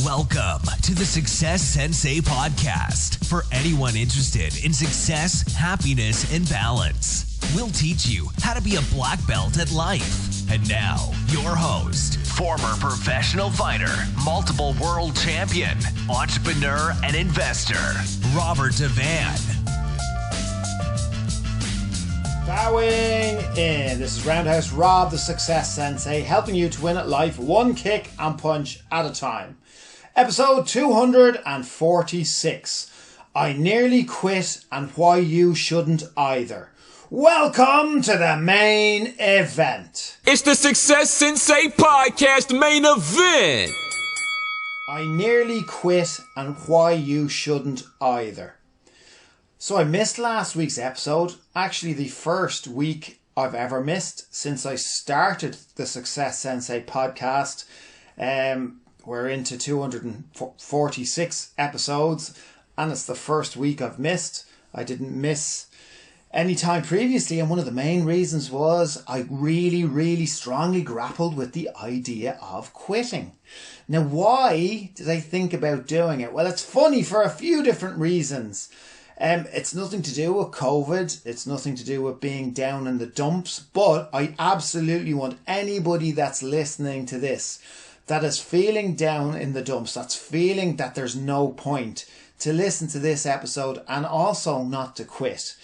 Welcome to the Success Sensei podcast for anyone interested in success, happiness, and balance. We'll teach you how to be a black belt at life. And now, your host, former professional fighter, multiple world champion, entrepreneur, and investor, Robert Devane. Bowing in. This is Roundhouse Rob, the Success Sensei, helping you to win at life one kick and punch at a time. Episode 246. I nearly quit and why you shouldn't either. Welcome to the main event. It's the Success Sensei podcast main event. I nearly quit and why you shouldn't either. So I missed last week's episode, actually the first week I've ever missed since I started the Success Sensei podcast. We're into 246 episodes and it's the first week I've missed. I didn't miss any time previously, and one of the main reasons was I really strongly grappled with the idea of quitting. Now, why did I think about doing it? Well, it's funny for a few different reasons. It's nothing to do with COVID. It's nothing to do with being down in the dumps. But I absolutely want anybody that's listening to this, that is feeling down in the dumps, that's feeling that there's no point, to listen to this episode and also not to quit.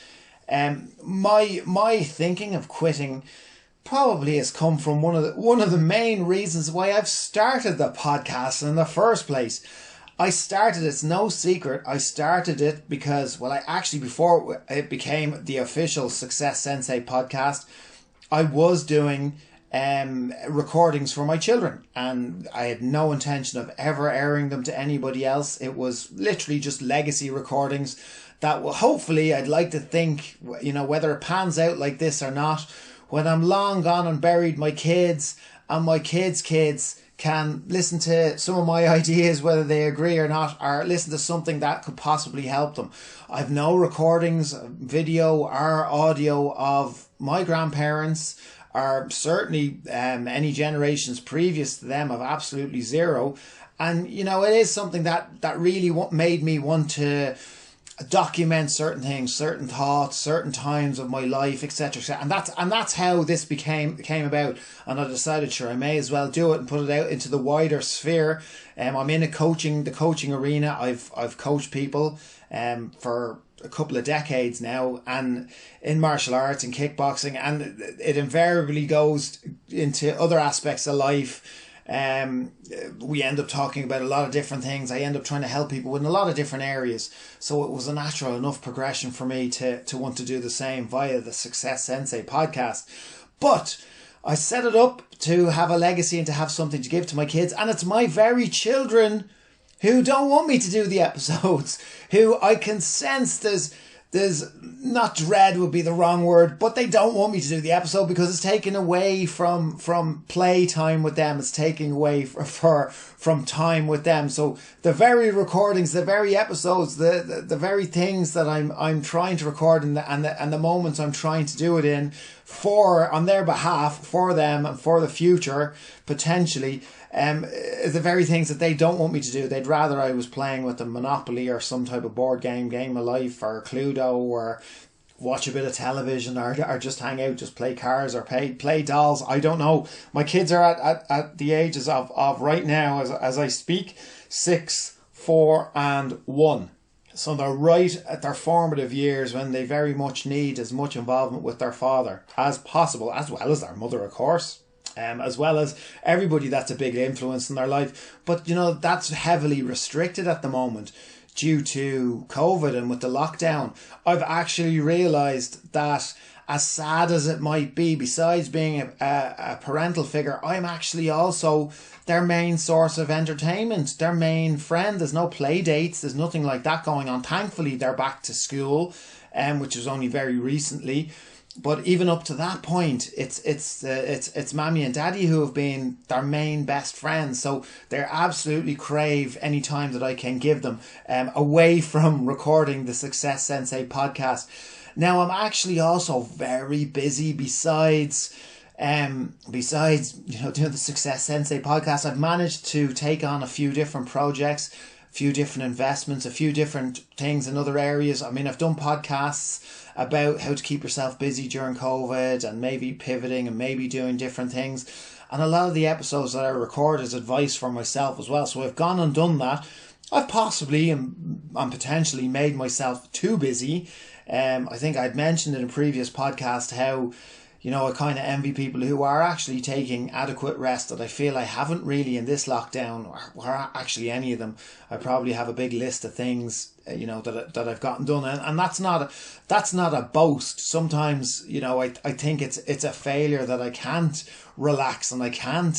My thinking of quitting probably has come from one of the main reasons why I've started the podcast in the first place. I started, it's no secret, I started it because, before it became the official Success Sensei podcast, I was doing recordings for my children, and I had no intention of ever airing them to anybody else. It was literally just legacy recordings that will, hopefully, I'd like to think, whether it pans out like this or not, when I'm long gone and buried, my kids and my kids' kids can listen to some of my ideas, whether they agree or not, or listen to something that could possibly help them. I've no recordings, video or audio of my grandparents, or certainly any generations previous to them. Of absolutely zero. And, it is something that really made me want to document certain things, certain thoughts, certain times of my life, etc. And that's how this came about. And I decided, sure, I may as well do it and put it out into the wider sphere. I'm in the coaching arena. I've coached people for a couple of decades now, and in martial arts and kickboxing, and it invariably goes into other aspects of life. We end up talking about a lot of different things. I end up trying to help people in a lot of different areas. So it was a natural enough progression for me to want to do the same via the Success Sensei podcast. But I set it up to have a legacy and to have something to give to my kids. And it's my very children who don't want me to do the episodes, who I can sense there's not dread would be the wrong word, but they don't want me to do the episode because it's taken away from play time with them. It's taking away from time with them. So the very recordings, the very episodes, the very things that I'm trying to record and the moments I'm trying to do it in on their behalf, for them and for the future potentially, the very things that they don't want me to do. They'd rather I was playing with a Monopoly or some type of board game of life, or Cluedo, or watch a bit of television, or just hang out, just play cards, or play dolls. I don't know. My kids are at the ages of right now, as I speak, 6, 4 and 1. So they're right at their formative years when they very much need as much involvement with their father as possible, as well as their mother, of course. As well as everybody that's a big influence in their life. But, that's heavily restricted at the moment due to COVID and with the lockdown. I've actually realised that, as sad as it might be, besides being a parental figure, I'm actually also their main source of entertainment, their main friend. There's no play dates, there's nothing like that going on. Thankfully, they're back to school, which was only very recently. But even up to that point, it's Mammy and Daddy who have been their main best friends. So they absolutely crave any time that I can give them away from recording the Success Sensei podcast. Now, I'm actually also very busy besides Besides, doing the Success Sensei podcast, I've managed to take on a few different projects, a few different investments, a few different things in other areas. I mean, I've done podcasts about how to keep yourself busy during COVID and maybe pivoting and maybe doing different things. And a lot of the episodes that I record is advice for myself as well. So I've gone and done that. I've possibly and potentially made myself too busy. I think I'd mentioned in a previous podcast how, I kind of envy people who are actually taking adequate rest that I feel I haven't really in this lockdown, or actually any of them. I probably have a big list of things, that I've gotten done. And that's not a boast. Sometimes, I think it's a failure that I can't relax and I can't,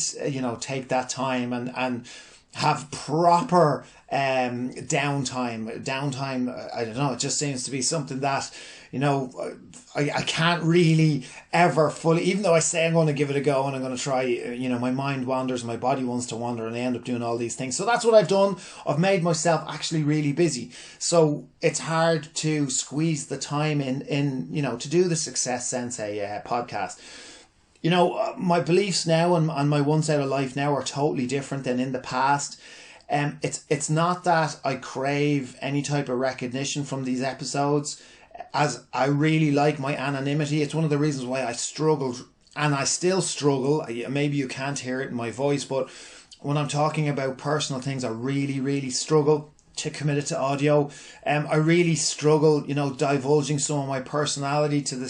take that time and have proper downtime. I don't know, it just seems to be something that, I can't really ever fully, even though I say I'm going to give it a go and I'm going to try, my mind wanders, my body wants to wander, and I end up doing all these things. So that's what I've done. I've made myself actually really busy. So it's hard to squeeze the time in to do the Success Sensei podcast. My beliefs now and my once out of life now are totally different than in the past. It's not that I crave any type of recognition from these episodes, as I really like my anonymity. It's one of the reasons why I struggled, and I still struggle. Maybe you can't hear it in my voice, but when I'm talking about personal things, I really, really struggle to commit it to audio. I really struggle, divulging some of my personality to the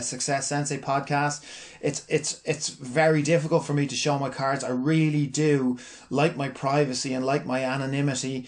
Success Sensei podcast. It's very difficult for me to show my cards. I really do like my privacy and like my anonymity.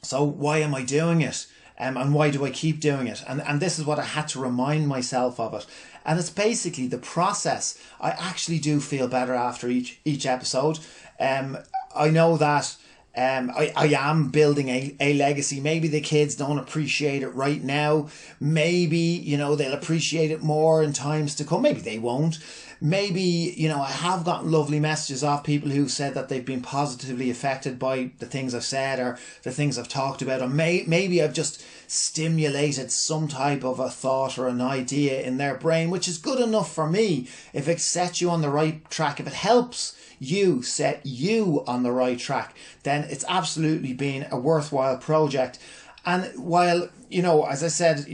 So why am I doing it? And why do I keep doing it? And this is what I had to remind myself of it. And it's basically the process. I actually do feel better after each episode. I know that I am building a legacy. Maybe the kids don't appreciate it right now. Maybe, they'll appreciate it more in times to come. Maybe they won't. Maybe, I have gotten lovely messages off people who've said that they've been positively affected by the things I've said or the things I've talked about. Or maybe I've just stimulated some type of a thought or an idea in their brain, which is good enough for me. If it sets you on the right track, if it helps set you on the right track, then it's absolutely been a worthwhile project. And while, as I said,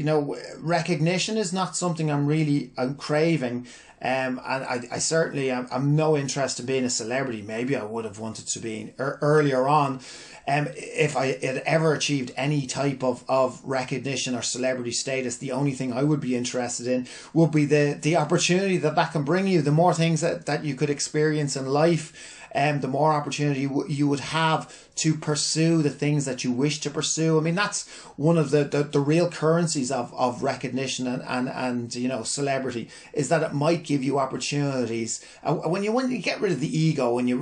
recognition is not something I'm craving. And I certainly I'm no interest in being a celebrity. Maybe I would have wanted to be earlier on. If I had ever achieved any type of recognition or celebrity status, the only thing I would be interested in would be the opportunity that can bring you, the more things that you could experience in life. The more opportunity you would have to pursue the things that you wish to pursue. I mean, that's one of the real currencies of recognition and celebrity, is that it might give you opportunities. When you get rid of the ego and you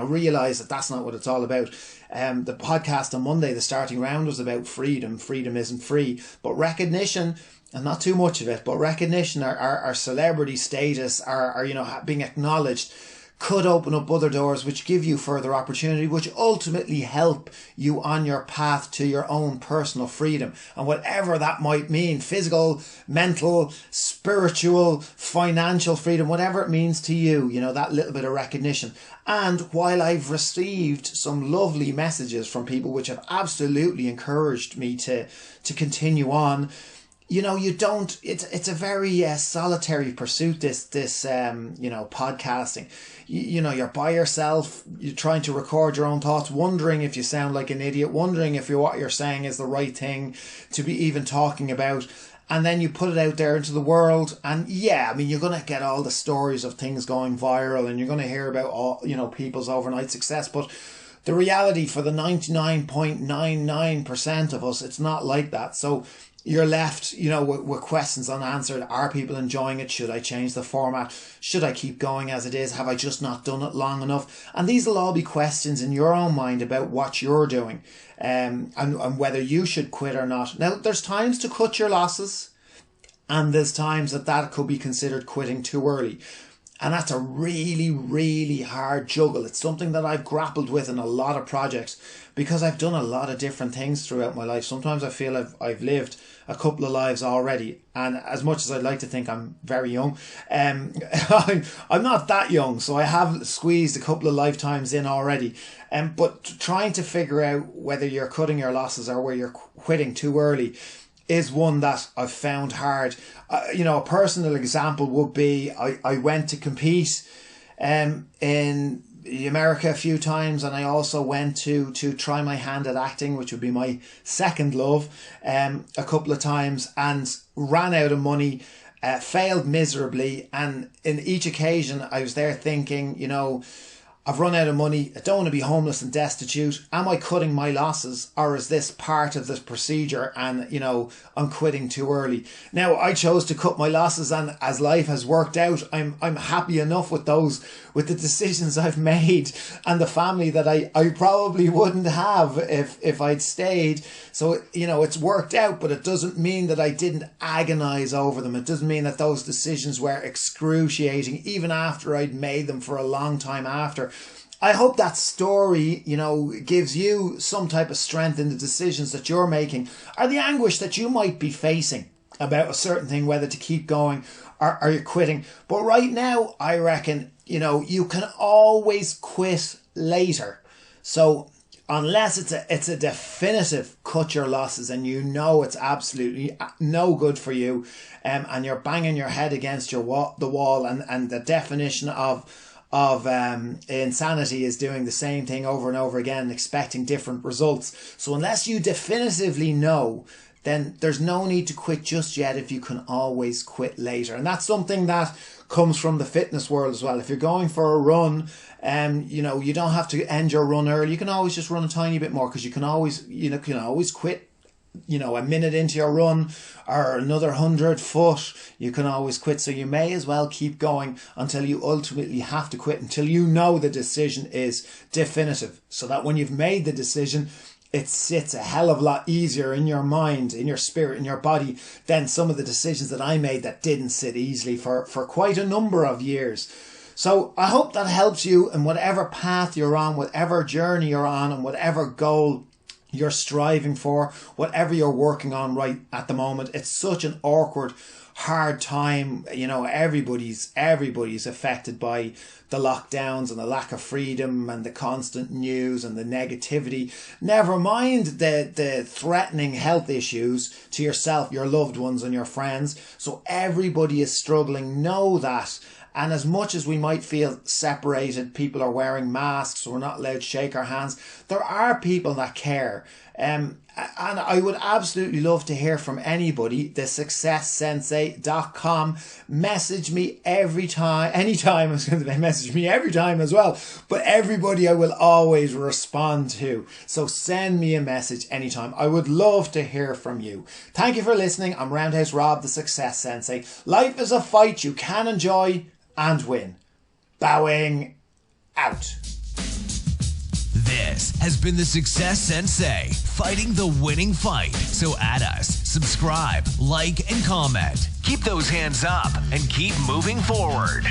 realize that that's not what it's all about. The podcast on Monday, the starting round, was about freedom. Freedom isn't free, but recognition, and not too much of it, but recognition, our celebrity status, our being acknowledged, could open up other doors which give you further opportunity, which ultimately help you on your path to your own personal freedom. And whatever that might mean, physical, mental, spiritual, financial freedom, whatever it means to you, that little bit of recognition. And while I've received some lovely messages from people which have absolutely encouraged me to continue on, it's a very solitary pursuit, this podcasting. You're by yourself, you're trying to record your own thoughts, wondering if you sound like an idiot, wondering if what you're saying is the right thing to be even talking about. And then you put it out there into the world, and you're going to get all the stories of things going viral, and you're going to hear about all, people's overnight success. But the reality for the 99.99% of us, it's not like that. So you're left, with questions unanswered. Are people enjoying it? Should I change the format? Should I keep going as it is? Have I just not done it long enough? And these will all be questions in your own mind about what you're doing, and whether you should quit or not. Now, there's times to cut your losses, and there's times that could be considered quitting too early. And that's a really, really hard juggle. It's something that I've grappled with in a lot of projects because I've done a lot of different things throughout my life. Sometimes I feel I've lived a couple of lives already. And as much as I'd like to think I'm very young, I'm not that young. So I have squeezed a couple of lifetimes in already. But trying to figure out whether you're cutting your losses or where you're quitting too early is one that I've found hard. A personal example would be I went to compete in America a few times, and I also went to try my hand at acting, which would be my second love, a couple of times, and ran out of money, failed miserably. And in each occasion I was there thinking, I've run out of money. I don't want to be homeless and destitute. Am I cutting my losses, or is this part of this procedure and, I'm quitting too early? Now, I chose to cut my losses, and as life has worked out, I'm happy enough with the decisions I've made and the family that I probably wouldn't have if I'd stayed. So, it's worked out, but it doesn't mean that I didn't agonize over them. It doesn't mean that those decisions were excruciating, even after I'd made them for a long time after. I hope that story, gives you some type of strength in the decisions that you're making, or the anguish that you might be facing about a certain thing, whether to keep going or you're quitting. But right now, I reckon, you can always quit later. So unless it's a definitive cut your losses and it's absolutely no good for you, and you're banging your head against the wall, and the definition of insanity is doing the same thing over and over again, expecting different results. So unless you definitively know, then there's no need to quit just yet if you can always quit later. And that's something that comes from the fitness world as well. If you're going for a run, you don't have to end your run early. You can always just run a tiny bit more, because you can always quit. A minute into your run or another 100 foot, you can always quit. So you may as well keep going until you ultimately have to quit, until the decision is definitive, so that when you've made the decision, it sits a hell of a lot easier in your mind, in your spirit, in your body, than some of the decisions that I made that didn't sit easily for quite a number of years. So I hope that helps you in whatever path you're on, whatever journey you're on, and whatever goal you're striving for, whatever you're working on right at the moment. It's such an awkward, hard time. Everybody's affected by the lockdowns and the lack of freedom and the constant news and the negativity. Never mind the threatening health issues to yourself, your loved ones, and your friends. So everybody is struggling. Know that. And as much as we might feel separated, people are wearing masks, so we're not allowed to shake our hands, there are people that care. And I would absolutely love to hear from anybody. The successsensei.com. Message me anytime. I was going to say message me every time as well. But everybody I will always respond to. So send me a message anytime. I would love to hear from you. Thank you for listening. I'm Roundhouse Rob, the Success Sensei. Life is a fight you can enjoy and win. Bowing out. This has been the Success Sensei, fighting the winning fight. So add us, subscribe, like, and comment. Keep those hands up and keep moving forward.